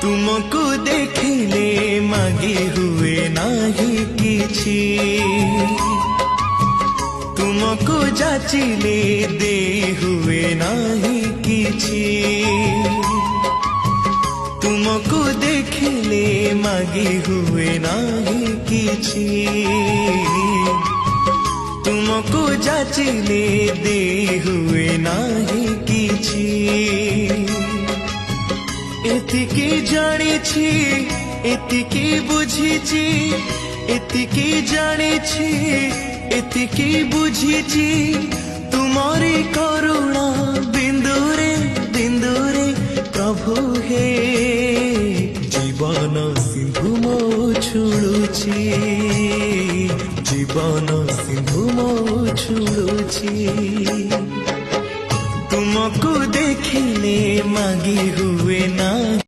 तुमको देखिले मागी हुए नाही किछि, तुमको जाचिले दे हुए नाही किछि, तुमको देखिले मागी हुए नाही किछि, तुमको जाचिले दे हुए नाही किछि। एतिकी जानिछि एतिकी बुझिछि, एतिकी जानिछि एतिकी बुझिछि, तुमरी करुणा बिंदुरे बिंदुरे प्रभु हे जीवन सिंधु मो छुड़ुछि, जीवन सिंधु मो छुड़ुछि। तुमको देखिले मागी हुए ना